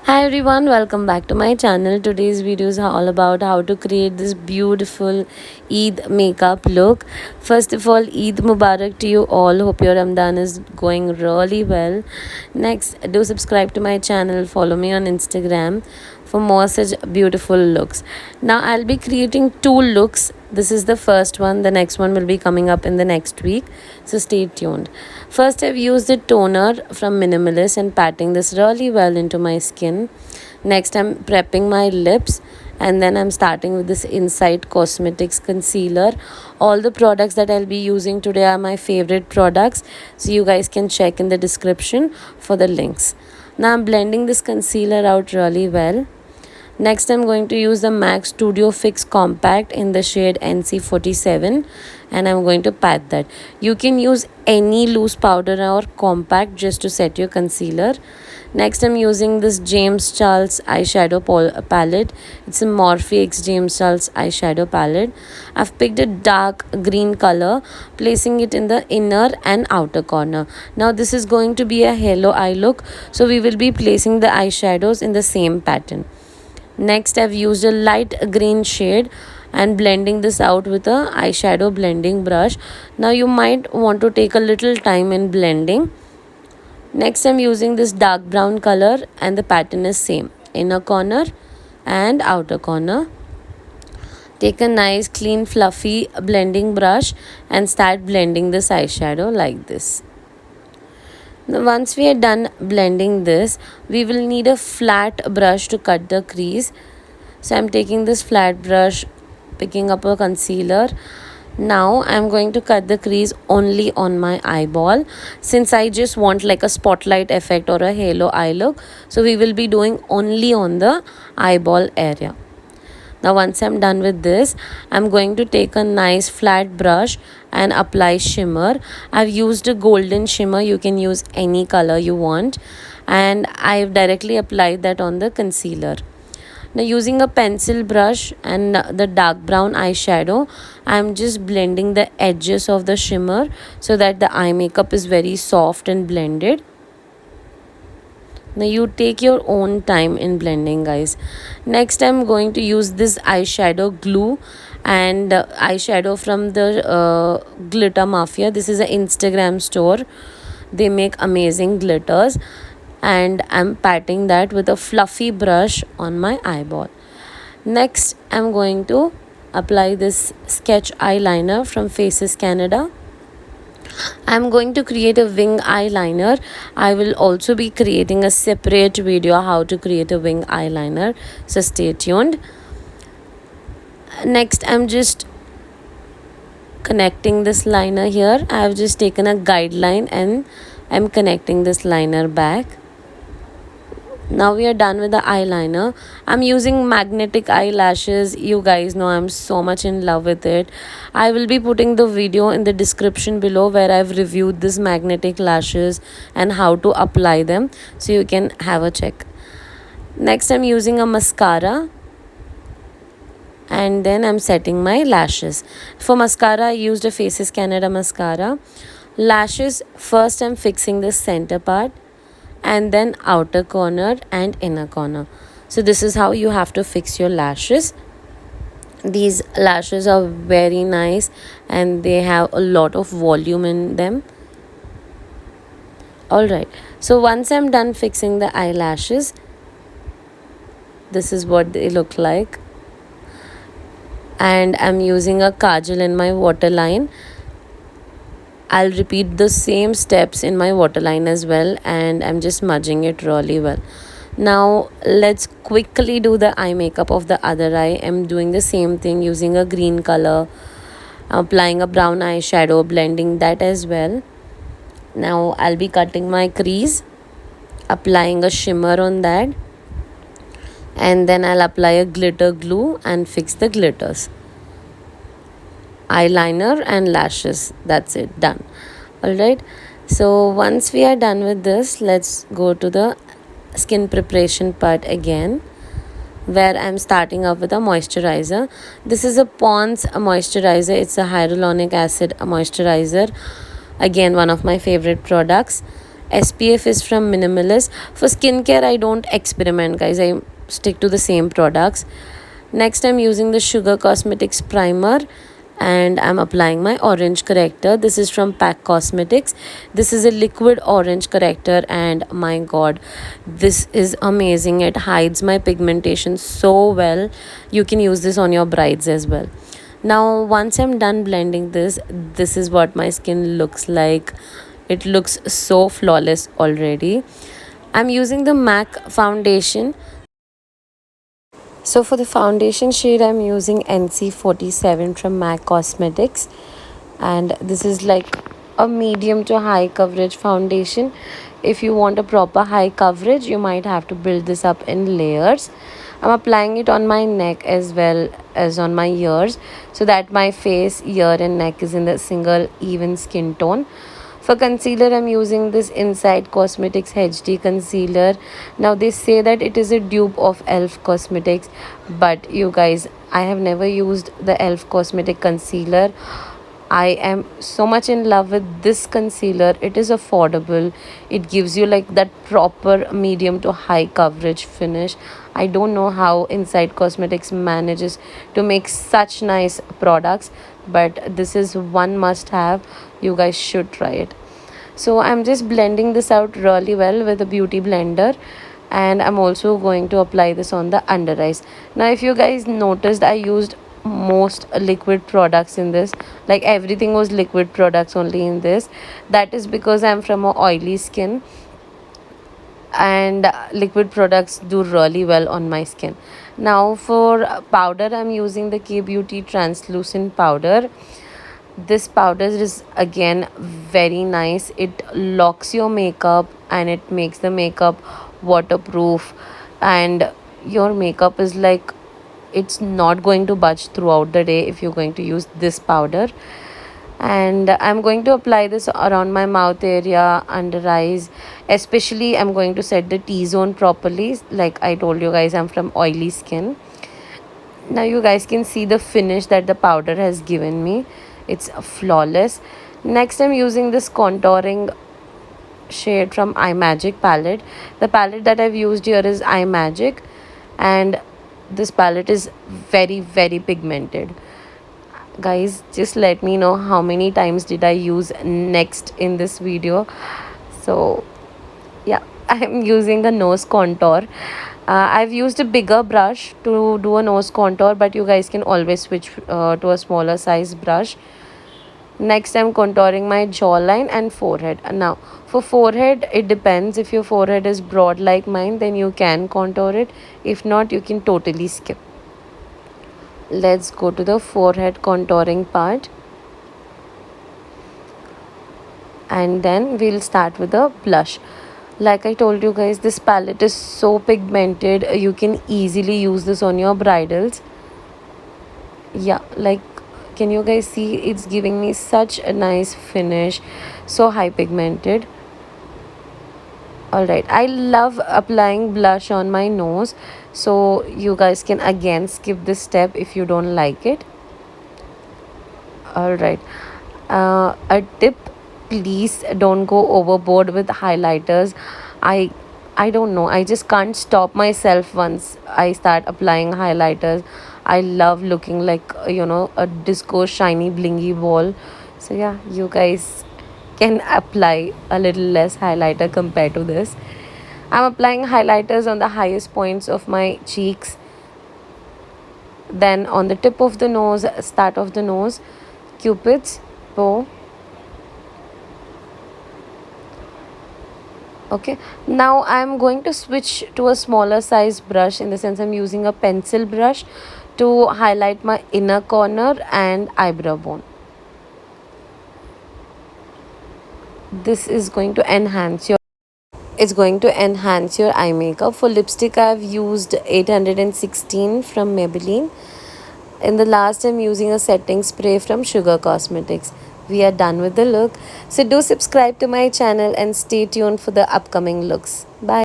Hi everyone, welcome back to my channel. Today's videos are all about how to create this beautiful Eid makeup look. First of all, Eid Mubarak to you all. Hope your Ramadan is going really well. Next, do subscribe to my channel, follow me on Instagram for more such beautiful looks. Now I'll be creating two looks. This is the first one. The next one will be coming up in the next week. So stay tuned. First, I've used the toner from Minimalist and patting this really well into my skin. Next, I'm prepping my lips and then I'm starting with this Insight Cosmetics concealer. All the products that I'll be using today are my favorite products, so you guys can check in the description for the links. Now I'm blending this concealer out really well. Next, I'm going to use the MAC Studio Fix Compact in the shade NC47 and I'm going to pat that. You can use any loose powder or compact just to set your concealer. Next, I'm using this James Charles eyeshadow palette. It's a Morphe X James Charles eyeshadow palette. I've picked a dark green color, placing it in the inner and outer corner. Now, this is going to be a halo eye look, so we will be placing the eyeshadows in the same pattern. Next, I've used a light green shade and blending this out with a eyeshadow blending brush. Now you might want to take a little time in blending. Next, I'm using this dark brown color and the pattern is same, inner corner and outer corner. Take a nice clean fluffy blending brush and start blending this eyeshadow like this. Now, once we are done blending this, we will need a flat brush to cut the crease. So I'm taking this flat brush, picking up a concealer. Now I'm going to cut the crease only on my eyeball, since I just want like a spotlight effect or a halo eye look. So we will be doing only on the eyeball area. Now once I'm done with this, I'm going to take a nice flat brush and apply shimmer. I've used a golden shimmer. You can use any color you want. And I've directly applied that on the concealer. Now using a pencil brush and the dark brown eyeshadow, I'm just blending the edges of the shimmer so that the eye makeup is very soft and blended. Now you take your own time in blending, guys. Next, I'm going to use this eyeshadow glue and eyeshadow from the Glitter Mafia. This is an Instagram store. They make amazing glitters and I'm patting that with a fluffy brush on my eyeball. Next, I'm going to apply this sketch eyeliner from Faces Canada. I'm going to create a wing eyeliner. I will also be creating a separate video how to create a wing eyeliner, so stay tuned. Next, I'm just connecting this liner here. I have just taken a guideline and I'm connecting this liner back. Now we are done with the eyeliner. I'm using magnetic eyelashes. You guys know I'm so much in love with it. I will be putting the video in the description below where I've reviewed this magnetic lashes and how to apply them, so you can have a check. Next, I'm using a mascara and then I'm setting my lashes. For mascara, I used a Faces Canada mascara. Lashes, first I'm fixing the center part and then outer corner and inner corner. So this is how you have to fix your lashes. These lashes are very nice and they have a lot of volume in them. Alright, so once I'm done fixing the eyelashes, this is what they look like. And I'm using a kajal in my waterline. I'll repeat the same steps in my waterline as well and I'm just smudging it really well. Now let's quickly do the eye makeup of the other eye. I'm doing the same thing using a green color, applying a brown eyeshadow, blending that as well. Now I'll be cutting my crease, applying a shimmer on that, and then I'll apply a glitter glue and fix the glitters. Eyeliner and lashes, that's it, done. Alright, so once we are done with this, let's go to the skin preparation part again, where I'm starting off with a moisturizer. This is a Pond's moisturizer. It's a hyaluronic acid moisturizer, again one of my favorite products. SPF is from Minimalist. For skincare, I don't experiment, guys. I stick to the same products. Next, I'm using the Sugar Cosmetics primer and I'm applying my orange corrector. This is from Pack Cosmetics. This is a liquid orange corrector, and my god, this is amazing. It hides my pigmentation so well. You can use this on your brides as well. Now, once I'm done blending this is what my skin looks like. It looks so flawless already. I'm using the MAC foundation. So for the foundation shade, I'm using NC47 from MAC Cosmetics, and this is like a medium to high coverage foundation. If you want a proper high coverage, you might have to build this up in layers. I'm applying it on my neck as well as on my ears, so that my face, ear and neck is in the single even skin tone. For concealer, I'm using this Inside Cosmetics HD concealer. Now they say that it is a dupe of ELF Cosmetics, but you guys, I have never used the ELF Cosmetic concealer. I am so much in love with this concealer. It is affordable. It gives you like that proper medium to high coverage finish. I don't know how Inside Cosmetics manages to make such nice products, but this is one must have. You guys should try it. So I'm just blending this out really well with a beauty blender, and I'm also going to apply this on the under eyes. Now if you guys noticed, I used most liquid products in this. Like everything was liquid products only in this. That is because I'm from a oily skin, and liquid products do really well on my skin. Now for powder, I'm using the K Beauty translucent powder. This powder is again very nice. It locks your makeup and it makes the makeup waterproof, and your makeup is like, it's not going to budge throughout the day if you're going to use this powder. And I'm going to apply this around my mouth area, under eyes. Especially I'm going to set the T-zone properly. Like I told you guys, I'm from oily skin. Now you guys can see the finish that the powder has given me. It's flawless. Next, I'm using this contouring shade from imagic palette. The palette that I've used here is imagic, and this palette is very pigmented. Guys, just let me know how many times did I use next in this video. So yeah, I'm using a nose contour. I've used a bigger brush to do a nose contour, but you guys can always switch to a smaller size brush. Next, I'm contouring my jawline and forehead. Now for forehead, it depends. If your forehead is broad like mine, then you can contour it. If not, you can totally skip. Let's go to the forehead contouring part, and then we'll start with the blush. Like I told you guys, this palette is so pigmented. You can easily use this on your bridals. Yeah, like, can you guys see? It's giving me such a nice finish, so high pigmented. All right, I love applying blush on my nose, so you guys can again skip this step if you don't like it. All right, a tip: please don't go overboard with highlighters. I i don't know, I just can't stop myself once I start applying highlighters. I love looking like, a disco shiny blingy ball. So yeah, you guys can apply a little less highlighter compared to this. I'm applying highlighters on the highest points of my cheeks, then on the tip of the nose, start of the nose, cupid's bow. Okay, now I'm going to switch to a smaller size brush. In the sense, I'm using a pencil brush to highlight my inner corner and eyebrow bone. This is going to enhance your, it's going to enhance your eye makeup. For lipstick, I've used 816 from Maybelline. In the last, I'm using a setting spray from Sugar Cosmetics. We are done with the look. So do subscribe to my channel and stay tuned for the upcoming looks. Bye.